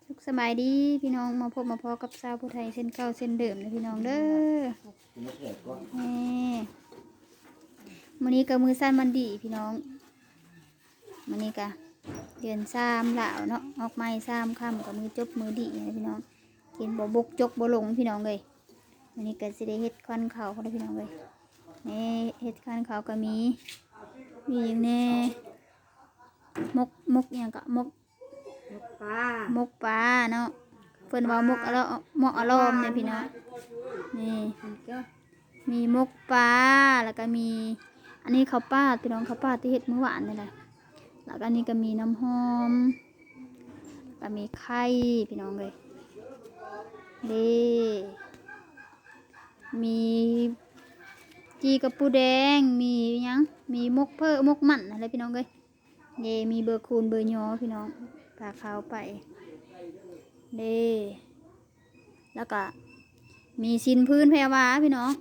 สุขสบายดีพี่น้องมาพบมาพอกับสาวผู้ไทยเส้นเก่าเส้นเดิมนะพี่น้องเด้อนี่มื้อนี้ก็มือสั้นมันดีพี่น้องมื้อนี้ก็เดือน3แล้วเนาะออกไม้3ค่ำกับมือจบมือดีนะพี่น้องกินบ่บกจกบ่หลงพี่น้องเลยมื้อนี้ก็สิได้เฮ็ดควันข้าวนะพี่น้องเลยนี่เฮ็ดควันข้าวก็มีอย่างแน่มกอย่างก็มกปลาเนาะเพิ่นว่ามกอะลอมเนี่ยพี่น้องนี่มีมกปลาแล้วก็มีอันนี้ข้าวปลาพี่น้องข้าวปลาที่เฮ็ดมื้อวานนี่แหละแล้วก็อันนี้ก็มีน้ำหอมก็มีไข่พี่น้องเลยมีจีกับปูแดงมีหยังมีมกมกมันอะไรพี่น้องเลยมีเบอร์คูณเบอร์ยอพี่น้องปลาขาวไปแล้วก็มีสินพื้นแพรวาพี่น้อง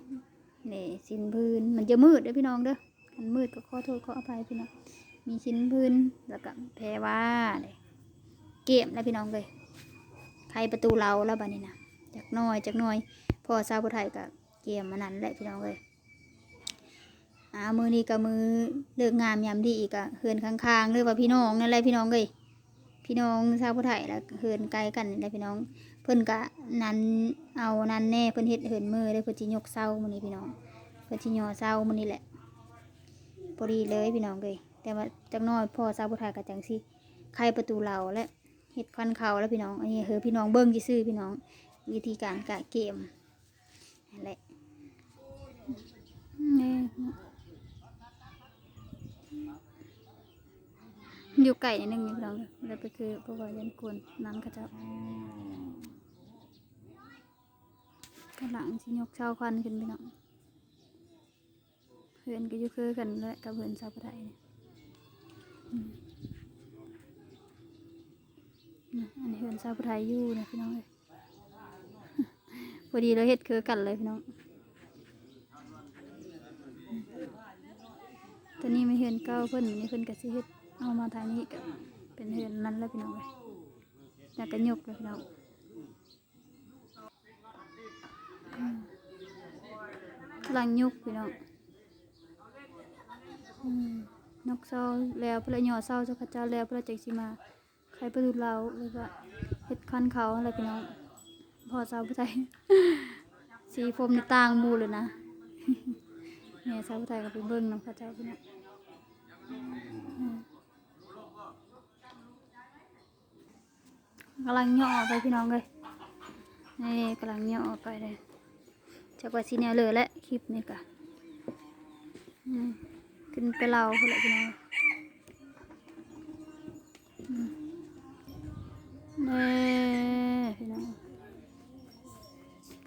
สินพื้นมันจะมืดเด้อพี่น้องเด้อมันมืดก็ขอโทษขออภัยพี่น้องมีสินพื้นแล้วก็แพรวาเก็บแล้วพี่น้องเลยใครประตูเราแล้วบ้านี้นะจากน้อยพ่อสาวผู้ไทยกับเกมมันนั่นแหละพี่น้องเลยมือนี้กับมือเลิกงามยามดีอีกอะเฮือนข้างๆหรือว่าพี่น้องนั่นแหละพี่น้องเลยพี่น้องชาวผู้ไทยแล้วเฮือนไกลกันนี่แหละพี่น้องเพิ่นกะนั้นเอานั้นแน่เพิ่นเฮ็ดเฮือนมือเลยเพิ่นจิยกเสามื้อนี้พี่น้องเพิ่นจิย่อเสามื้อนี้แหละพอดีเลยพี่น้องเลยแต่ว่าจักน้อยพ่อชาวผู้ไทยกับจังสิไขประตูเราและเฮ็ดควันเขาแล้วพี่น้องอันนี้พี่น้องเบิ่งซื่อพี่น้องวิธีการกะเกมนั่นแหละอยู่ไก่นิดนึงนี่พี่น้องแล้วก็คือพวกเรายันกวนน้ำกระเจ้ากระหลังสิยกเช้าควันขึ้นพี่น้องเพื่อนก็อยู่คือกันและกับเพื่อนชาวพุทธเนี่ยอันนี้เพื่อนชาวพุทธอยู่นะพี่น้องเลยพอดีเราเฮ็ดคือกันเลยพี่น้องตอนนี้ไม่เห็นเก้าเพื่อนนี่เพื่อนกับสิเฮ็ดเอามาทางนี้กับเป็นเฮือนนั้นแล้วพี่น้องเลยแล้วก็ยกเลยพี่น้องกำลังยกพี่น้องนกเศร้าแล้วเพื่อหย่อเศร้าเจ้าข้าเจ้าแล้วเพื่อใจสิมาใครประตูเราหรือว่าเฮ็ดคันเขาอะไรพี่น้องพอเศร้าผู้ไทยสีผมในต่างมูเลยนะเนี่ยเศร้าผู้ไทยก็ไปเบิ้งน้องข้าเจ้าพี่น้องกำลังย่อไปพี่น้องเลยนี่กำลังย่อไปเลยจากว่าซีเนียเลยและคลิปนี้กะขึ้นไปเราเพื่อพี่น้องพี่น้อง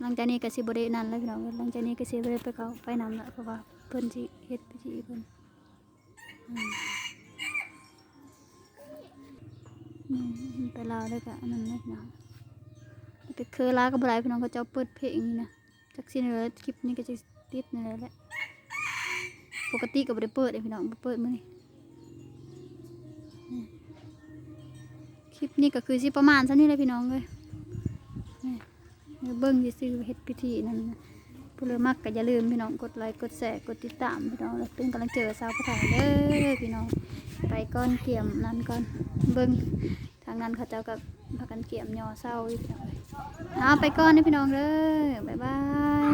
หลังจากนี้ก็สิบรินั่นแล้วพี่น้องหลังจากนี้ก็สิบริไปเขาไปนำแล้วเพราะว่าเพิ่นสิเฮ็ดพิธีเพิ่นไปลาวเลยกะนั่นนะพี่น้องแต่เคยลากับหลายพี่น้องเขาจะเปิดเพลงนี่นะจากซีเนียคลิปนี้ก็จะติดนี่แหละปกติก็บ่ได้เปิดเลยพี่น้องเปิดมื้อนี้คลิปนี้ก็คือสิประมาณเท่านี้เลยพี่น้องเลยเบิ้งซื่อเฮ็ดพิธีนั่นผู้เลือมักก็อย่าลืมพี่น้องกดไลค์กดแชร์กดติดตามพี่น้องแล้วเป็นกำลังเจอสาวผู้ไทยเด้อพี่น้องไปก้อนเกี่ยมนั่นก่อนเบิ้งทางนั้นเขาเจ้ากับพากันเกี่ยมยอเศร้าพี่น้องเอาไปก้อนนี่พี่น้องเด้อบ๊ายบาย